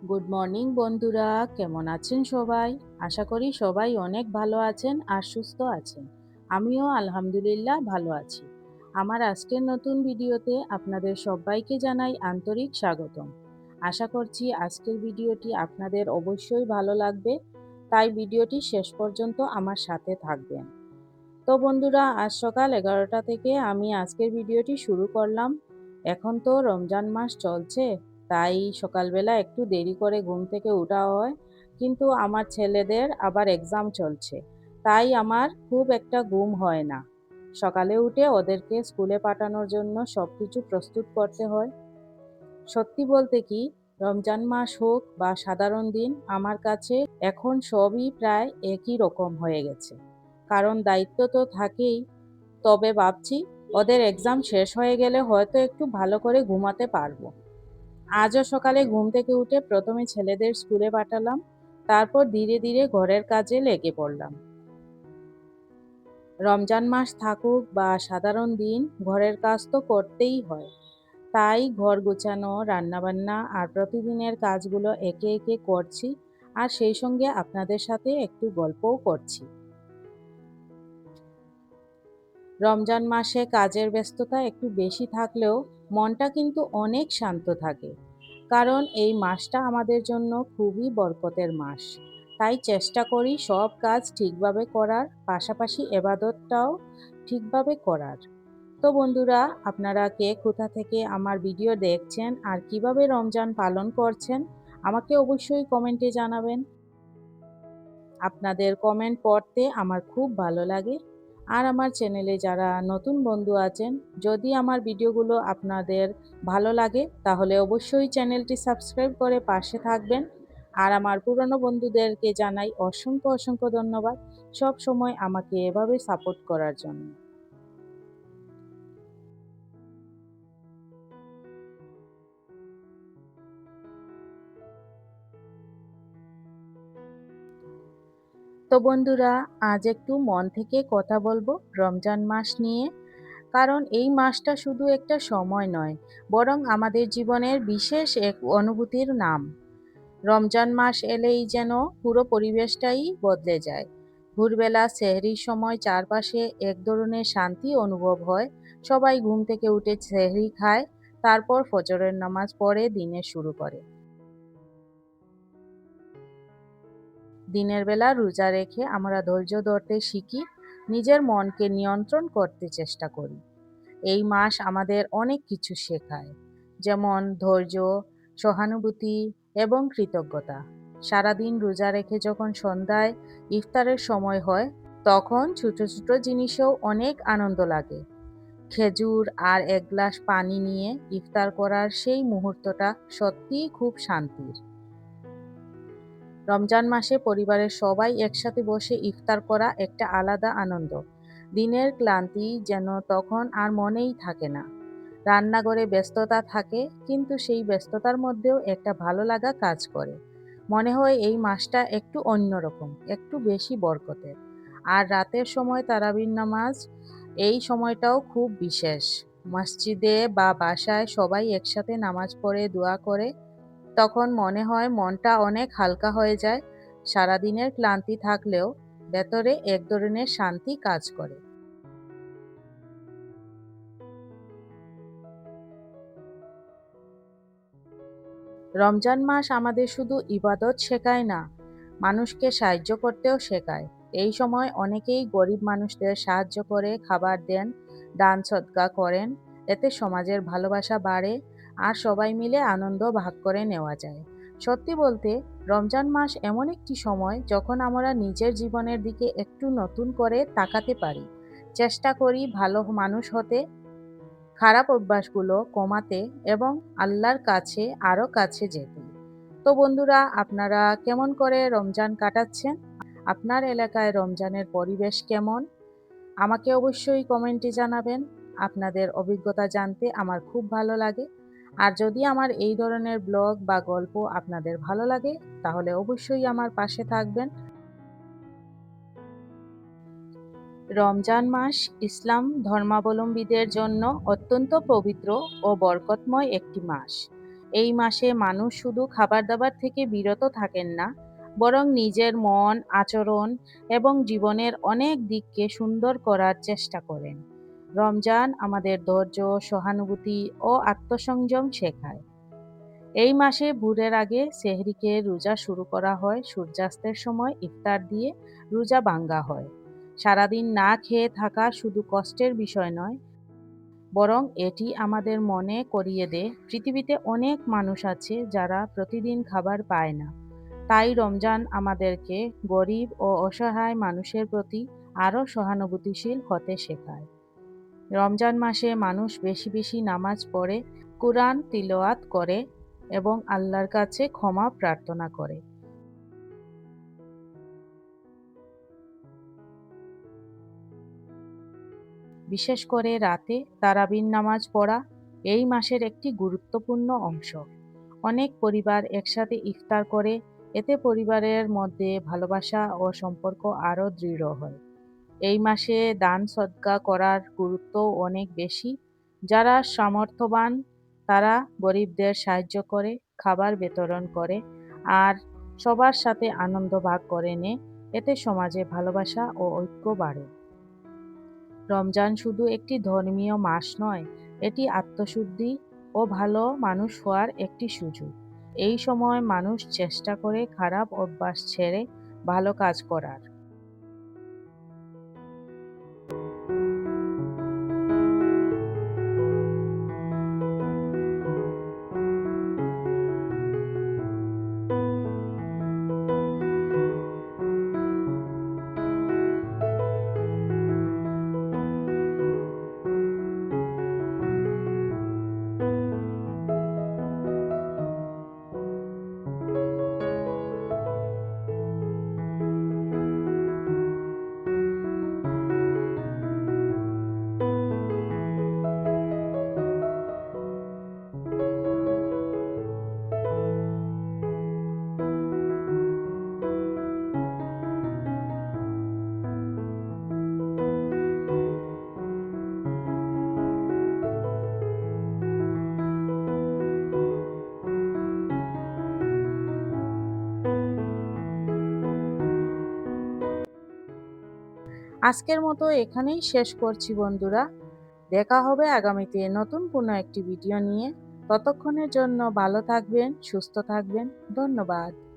Good morning বন্ধুরা, কেমন আছেন সবাই? আশা করি সবাই অনেক ভালো আছেন আর সুস্থ আছেন। আমিও আলহামদুলিল্লাহ ভালো আছি। আমার আজকের নতুন ভিডিওতে আপনাদের সবাইকে জানাই আন্তরিক স্বাগতম। আশা করছি আজকের ভিডিওটি আপনাদের অবশ্যই ভালো লাগবে, তাই ভিডিওটি শেষ পর্যন্ত আমার সাথে থাকবেন। তো বন্ধুরা, আজ সকাল 11টা থেকে আমি আজকের ভিডিওটি শুরু করলাম। এখন তো রমজান মাস চলছে, তাই সকালবেলা একটু দেরি করে ঘুম থেকে ওঠা হয়। কিন্তু আমার ছেলেদের আবার এক্সাম চলছে, তাই আমার খুব একটা ঘুম হয় না। সকালে উঠে ওদেরকে স্কুলে পাঠানোর জন্য সব কিছু প্রস্তুত করতে হয়। সত্যি বলতে কি, রমজান মাস হোক বা সাধারণ দিন, আমার কাছে এখন সবই প্রায় একই রকম হয়ে গেছে। কারণ দায়িত্ব তো থাকেই। তবে ভাবছি ওদের এক্সাম শেষ হয়ে গেলে হয়তো একটু ভালো করে ঘুমাতে পারবো। আজও সকালে ঘুম থেকে উঠে প্রথমে ছেলেদের স্কুলে পাঠালাম, তারপর ধীরে ধীরে ঘরের কাজে লেগে পড়লাম। রমজান মাস থাকুক বা সাধারণ দিন, ঘরের কাজ তো করতেই হয়। তাই ঘর গোছানো, রান্নাবান্না আর প্রতিদিনের কাজগুলো একে একে করছি, আর সেই সঙ্গে আপনাদের সাথে একটু গল্পও করছি। রমজান মাসে কাজের ব্যস্ততা একটু বেশি থাকলেও মনটা কিন্তু অনেক শান্ত থাকে। কারণ এই মাসটা আমাদের জন্য খুবই বরকতের মাস। তাই চেষ্টা করি সব কাজ ঠিকভাবে করার, পাশাপাশি এবাদতটাও ঠিকভাবে করার। তো বন্ধুরা, আপনারা কে কোথা থেকে আমার ভিডিও দেখছেন আর কিভাবে রমজান পালন করছেন, আমাকে অবশ্যই কমেন্টে জানাবেন। আপনাদের কমেন্ট পড়তে আমার খুব ভালো লাগে। আর আমার চ্যানেলে যারা নতুন বন্ধু আছেন, যদি আমার ভিডিওগুলো আপনাদের ভালো লাগে তাহলে অবশ্যই চ্যানেলটি সাবস্ক্রাইব করে পাশে থাকবেন। আর আমার পুরনো বন্ধুদেরকে জানাই অসংখ্য অসংখ্য ধন্যবাদ, সব সময় আমাকে এভাবে সাপোর্ট করার জন্য। তো বন্ধুরা, আজ একটু মন থেকে কথা বলবো রমজান মাস নিয়ে। কারণ এই মাসটা শুধু একটা সময় নয়, বরং আমাদের জীবনের বিশেষ এক অনুভূতির নাম। রমজান মাস এলেই যেন পুরো পরিবেশটাই বদলে যায়। ভোরবেলা সেহরির সময় চারপাশে এক ধরনের শান্তি অনুভব হয়। সবাই ঘুম থেকে উঠে সেহরি খায়, তারপর ফজরের নামাজ পড়ে দিনের শুরু করে। দিনের বেলা রোজা রেখে আমরা ধৈর্য ধরতে শিখি, নিজের মনকে নিয়ন্ত্রণ করতে চেষ্টা করি। এই মাস আমাদের অনেক কিছু শেখায়, যেমন ধৈর্য, সহানুভূতি এবং কৃতজ্ঞতা। সারাদিন রোজা রেখে যখন সন্ধ্যায় ইফতারের সময় হয়, তখন ছোট ছোট জিনিসেও অনেক আনন্দ লাগে। খেজুর আর এক গ্লাস পানি নিয়ে ইফতার করার সেই মুহূর্তটা সত্যিই খুব শান্তির। রমজান মাসে পরিবারের সবাই একসাথে বসে ইফতার করা একটা আলাদা আনন্দ। দিনের ক্লান্তি যেন তখন আর মনেই থাকে না। রান্নাঘরে ব্যস্ততা থাকে, কিন্তু সেই ব্যস্ততার মধ্যেও একটা ভালো লাগা কাজ করে। মনে হয় এই মাসটা একটু অন্যরকম, একটু বেশি বরকতের। আর রাতের সময় তারাবির নামাজ, এই সময়টাও খুব বিশেষ। মসজিদে বা বাসায় সবাই একসাথে নামাজ পড়ে দোয়া করে, তখন মনে হয় মনটা অনেক হালকা হয়ে যায়। সারাদিনের ক্লান্তি থাকলেও ভেতরে এক ধরনের শান্তি কাজ করে। রমজান মাস আমাদের শুধু ইবাদত শেখায় না, মানুষকে সাহায্য করতেও শেখায়। এই সময় অনেকেই গরিব মানুষদের সাহায্য করে, খাবার দেন, দান সদকা করেন। এতে সমাজের ভালোবাসা বাড়ে, আর সবাই মিলে আনন্দ ভাগ করে নেওয়া যায়। সত্যি বলতে, রমজান মাস এমন একটি সময় যখন আমরা নিজের জীবনের দিকে একটু নতুন করে তাকাতে পারি। চেষ্টা করি ভালো মানুষ হতে, খারাপ অভ্যাসগুলো কমাতে এবং আল্লাহর কাছে আরো কাছে যেতে। তো বন্ধুরা, আপনারা কেমন করে রমজান কাটাচ্ছেন? আপনার এলাকায় রমজানের পরিবেশ কেমন? আমাকে অবশ্যই কমেন্টে জানাবেন। আপনাদের অভিজ্ঞতা জানতে আমার খুব ভালো লাগে। আর যদি আমার এই ধরনের ব্লগ বা গল্প আপনাদের ভালো লাগে, তাহলে অবশ্যই আমার পাশে থাকবেন। রমজান মাস ইসলাম ধর্মাবলম্বীদের জন্য অত্যন্ত পবিত্র ও বরকতময় একটি মাস। এই মাসে মানুষ শুধু খাবার-দাবার থেকে বিরত থাকেন না, বরং নিজের মন, আচরণ এবং জীবনের অনেক দিককে সুন্দর করার চেষ্টা করেন। রমজান আমাদের ধৈর্য, সহানুভূতি ও আত্মসংযম শেখায়। এই মাসে ভোরের আগে সেহরিকে রোজা শুরু করা হয়, সূর্যাস্তের সময় ইফতার দিয়ে রোজা ভাঙ্গা হয়। সারাদিন না খেয়ে থাকা শুধু কষ্টের বিষয় নয়, বরং এটি আমাদের মনে করিয়ে দেয় পৃথিবীতে অনেক মানুষ আছে যারা প্রতিদিন খাবার পায় না। তাই রমজান আমাদেরকে গরিব ও অসহায় মানুষের প্রতি আরও সহানুভূতিশীল হতে শেখায়। রমজান মাসে মানুষ বেশি বেশি নামাজ পড়ে, কুরআন তিলাওয়াত করে এবং আল্লাহর কাছে ক্ষমা প্রার্থনা করে। বিশেষ করে রাতে তারাবির নামাজ পড়া এই মাসের একটি গুরুত্বপূর্ণ অংশ। অনেক পরিবার একসাথে ইফতার করে, এতে পরিবারের মধ্যে ভালোবাসা ও সম্পর্ক আরও দৃঢ় হয়। এই মাসে দান সদকা করার গুরুত্বও অনেক বেশি। যারা সামর্থ্যবান তারা গরিবদের সাহায্য করে, খাবার বিতরণ করে আর সবার সাথে আনন্দ ভাগ করে নেয়। এতে সমাজে ভালোবাসা ও ঐক্য বাড়ে। রমজান শুধু একটি ধর্মীয় মাস নয়, এটি আত্মশুদ্ধি ও ভালো মানুষ হওয়ার একটি সুযোগ। এই সময় মানুষ চেষ্টা করে খারাপ অভ্যাস ছেড়ে ভালো কাজ করার। আজকের মতো এখানেই শেষ করছি বন্ধুরা। দেখা হবে আগামীতে নতুন কোনো একটি ভিডিও নিয়ে। ততক্ষণের জন্য ভালো থাকবেন, সুস্থ থাকবেন। ধন্যবাদ।